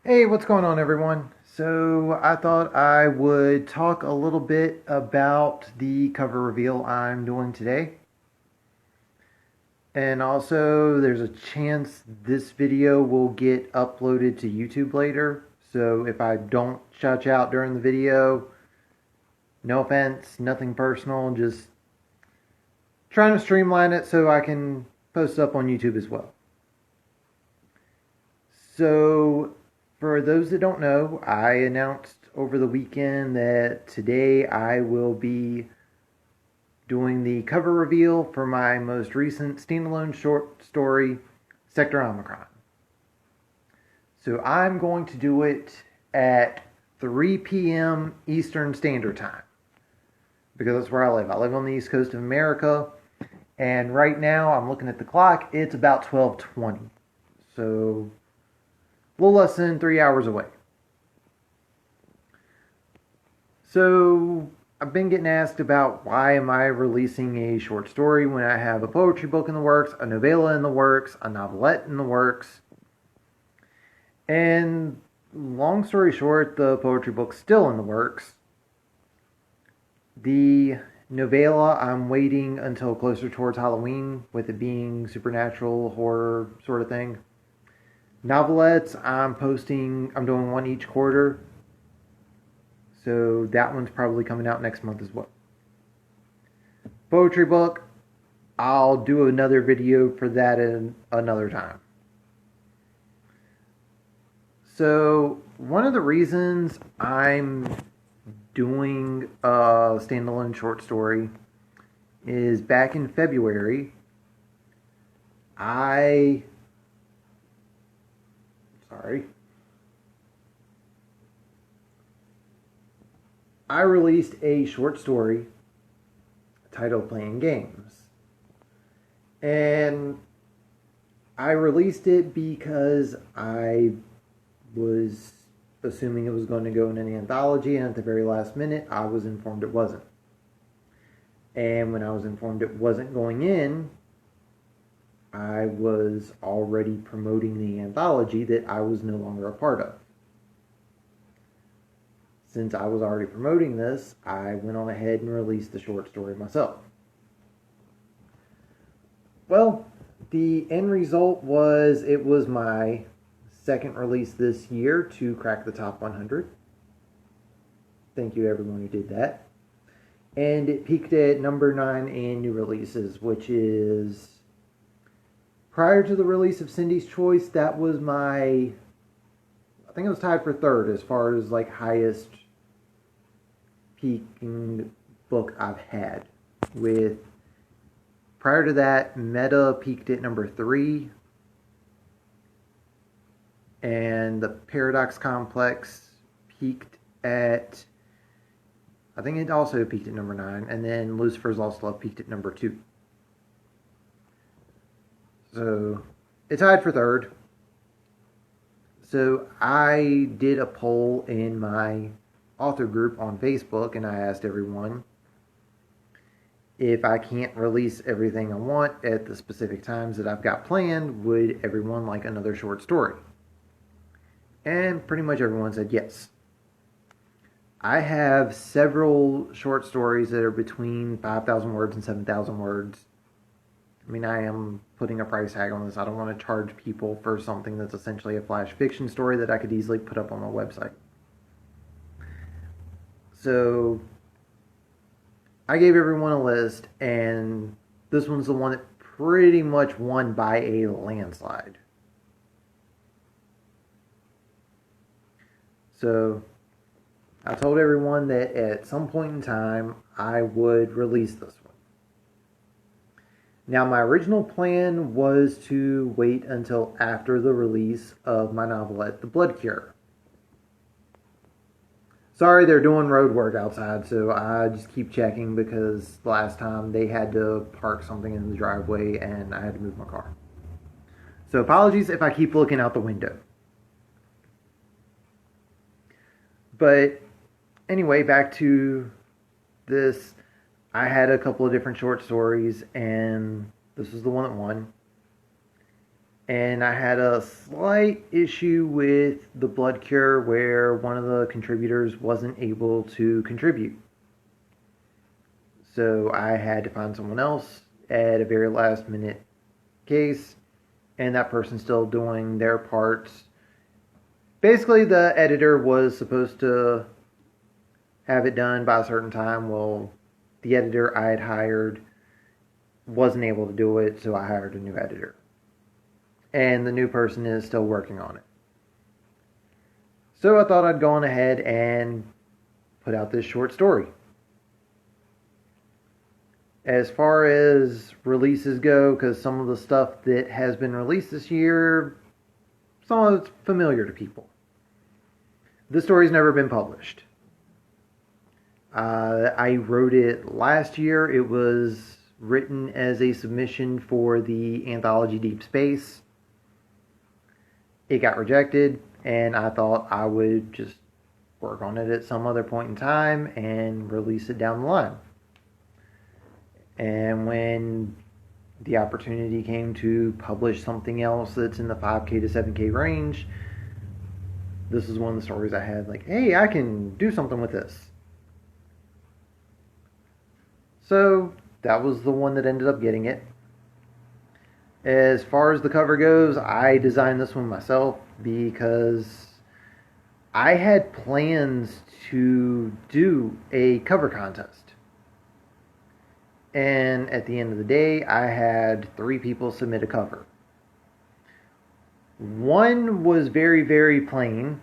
Hey, what's going on, everyone? So, I thought I would talk a little bit about the cover reveal I'm doing today. And also, there's a chance this video will get uploaded to YouTube later. So, if I don't shout you out during the video, no offense, nothing personal, just trying to streamline it so I can post it up on YouTube as well. So, for those that don't know, I announced over the weekend that today I will be doing the cover reveal for my most recent standalone short story, Sector Omicron. So I'm going to do it at 3 p.m. Eastern Standard Time because that's where I live. I live on the East Coast of America, and right now I'm looking at the clock. It's about 12:20, so a little less than 3 hours away. So I've been getting asked about why am I releasing a short story when I have a poetry book in the works, a novella in the works, a novelette in the works. And long story short, the poetry book's still in the works. The novella, I'm waiting until closer towards Halloween, with it being supernatural, horror sort of thing. Novelettes, I'm doing one each quarter. So that one's probably coming out next month as well. Poetry book, I'll do another video for that in another time. So one of the reasons I'm doing a standalone short story is back in February, I released a short story titled Playing Games. And I released it because I was assuming it was going to go in an anthology, and at the very last minute, I was informed it wasn't. And when I was informed it wasn't going in, I was already promoting the anthology that I was no longer a part of. Since I was already promoting this, I went on ahead and released the short story myself. Well, the end result was it was my second release this year to crack the top 100. Thank you to everyone who did that. And it peaked at number 9 in new releases, which is prior to the release of Cindy's Choice. That was I think it was tied for third as far as like highest peaking book I've had. With prior to that, Meta peaked at number 3, and the Paradox Complex peaked at, I think it also peaked at number 9, and then Lucifer's Lost Love peaked at number 2. So it tied for third. So I did a poll in my author group on Facebook, and I asked everyone, if I can't release everything I want at the specific times that I've got planned, would everyone like another short story? And pretty much everyone said yes. I have several short stories that are between 5,000 words and 7,000 words. I mean, I am putting a price tag on this. I don't want to charge people for something that's essentially a flash fiction story that I could easily put up on my website. So I gave everyone a list, and this one's the one that pretty much won by a landslide. So I told everyone that at some point in time I would release this one. Now, my original plan was to wait until after the release of my novelette, The Blood Cure. Sorry, they're doing road work outside, so I just keep checking because last time they had to park something in the driveway and I had to move my car. So apologies if I keep looking out the window. But anyway, back to this. I had a couple of different short stories, and this was the one that won. And I had a slight issue with the blood cure where one of the contributors wasn't able to contribute. So I had to find someone else at a very last minute case, and that person's still doing their parts. Basically, the editor was supposed to have it done by a certain time. Well, the editor I had hired wasn't able to do it, so I hired a new editor. And the new person is still working on it. So I thought I'd go on ahead and put out this short story. As far as releases go, because some of the stuff that has been released this year, some of it's familiar to people. This story's never been published. I wrote it last year. It was written as a submission for the anthology Deep Space. It got rejected, and I thought I would just work on it at some other point in time and release it down the line. And when the opportunity came to publish something else that's in the 5K to 7K range, this is one of the stories I had, like, hey, I can do something with this. So that was the one that ended up getting it. As far as the cover goes, I designed this one myself because I had plans to do a cover contest. And at the end of the day, I had 3 people submit a cover. One was very, very plain.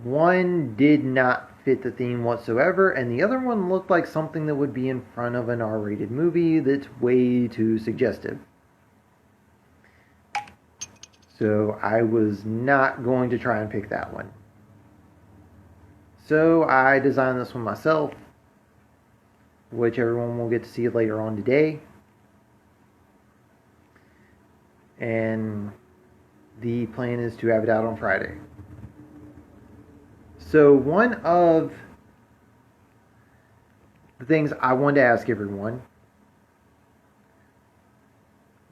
One did not fit the theme whatsoever, and the other one looked like something that would be in front of an R-rated movie that's way too suggestive. So I was not going to try and pick that one. So I designed this one myself, which everyone will get to see later on today. And the plan is to have it out on Friday. So one of the things I wanted to ask everyone,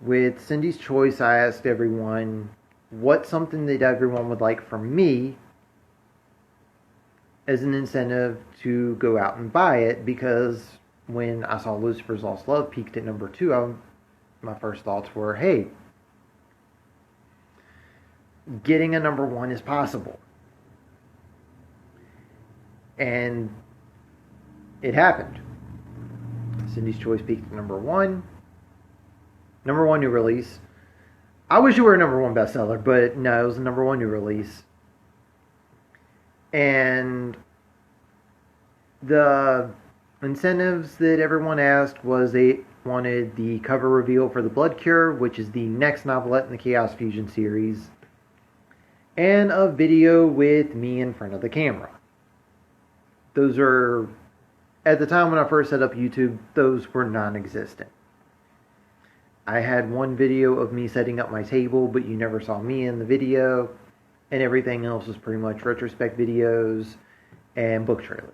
with Cindy's Choice, I asked everyone what's something that everyone would like from me as an incentive to go out and buy it, because when I saw Lucifer's Lost Love peaked at number 2, my first thoughts were, hey, getting a number 1 is possible. And it happened. Cindy's Choice peaked at number 1. Number 1 new release. I wish it were a number 1 bestseller, but no, it was a number 1 new release. And the incentives that everyone asked was they wanted the cover reveal for The Blood Cure, which is the next novelette in the Chaos Fusion series, and a video with me in front of the camera. Those are, at the time when I first set up YouTube, those were non-existent. I had one video of me setting up my table, but you never saw me in the video, and everything else was pretty much retrospect videos and book trailers.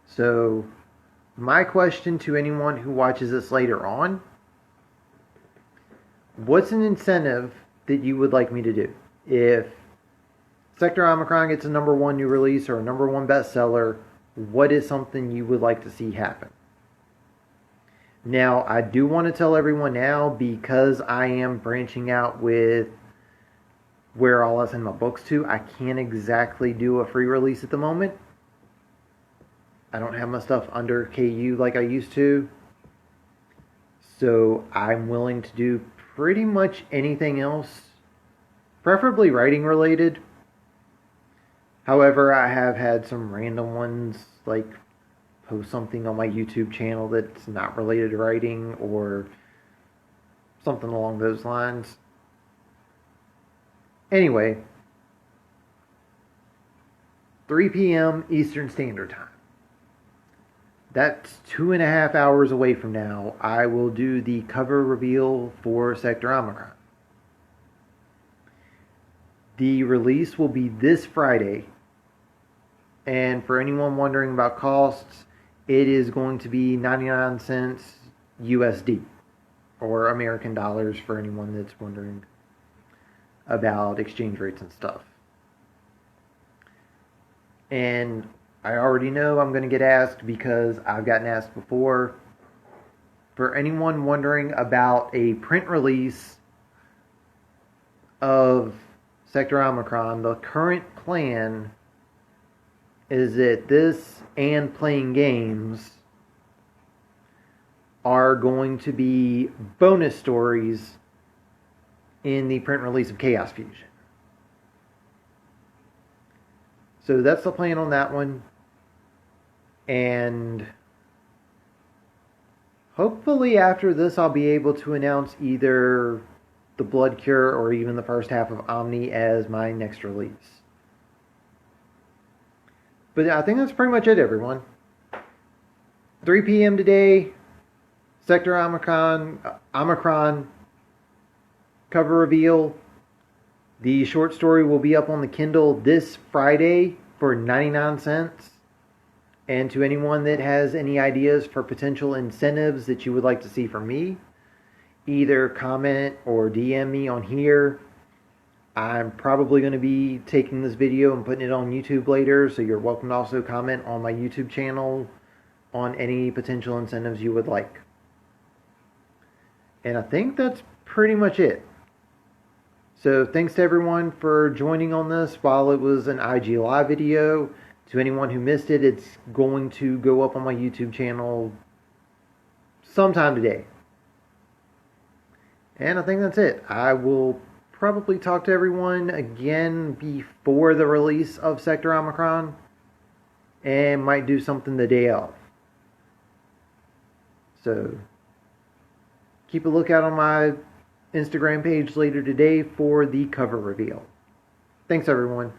So, my question to anyone who watches this later on, what's an incentive that you would like me to do? If Sector Omicron gets a number 1 new release or a number 1 bestseller, what is something you would like to see happen? Now, I do want to tell everyone now, because I am branching out with where I'll send my books to, I can't exactly do a free release at the moment. I don't have my stuff under KU like I used to. So I'm willing to do pretty much anything else, preferably writing related. However, I have had some random ones, like post something on my YouTube channel that's not related to writing or something along those lines. Anyway, 3 p.m. Eastern Standard Time. That's 2.5 hours away from now. I will do the cover reveal for Sector Omicron. The release will be this Friday. And for anyone wondering about costs, it is going to be 99 cents USD. or American dollars for anyone that's wondering about exchange rates and stuff. And I already know I'm going to get asked because I've gotten asked before. For anyone wondering about a print release of Sector Omicron, the current plan is that this and playing games are going to be bonus stories in the print release of Chaos Fusion. So that's the plan on that one. And hopefully after this I'll be able to announce either the Blood Cure or even the first half of Omni as my next release. But I think that's pretty much it, everyone. 3 p.m. today, Sector Omicron cover reveal. The short story will be up on the Kindle this Friday for 99 cents. And to anyone that has any ideas for potential incentives that you would like to see from me, either comment or DM me on here. I'm probably going to be taking this video and putting it on YouTube later, so you're welcome to also comment on my YouTube channel on any potential incentives you would like. And I think that's pretty much it. So thanks to everyone for joining on this while it was an IG Live video. To anyone who missed it, it's going to go up on my YouTube channel sometime today. And I think that's it. I will probably talk to everyone again before the release of Sector Omicron, and might do something the day of. So keep a lookout on my Instagram page later today for the cover reveal. Thanks, everyone.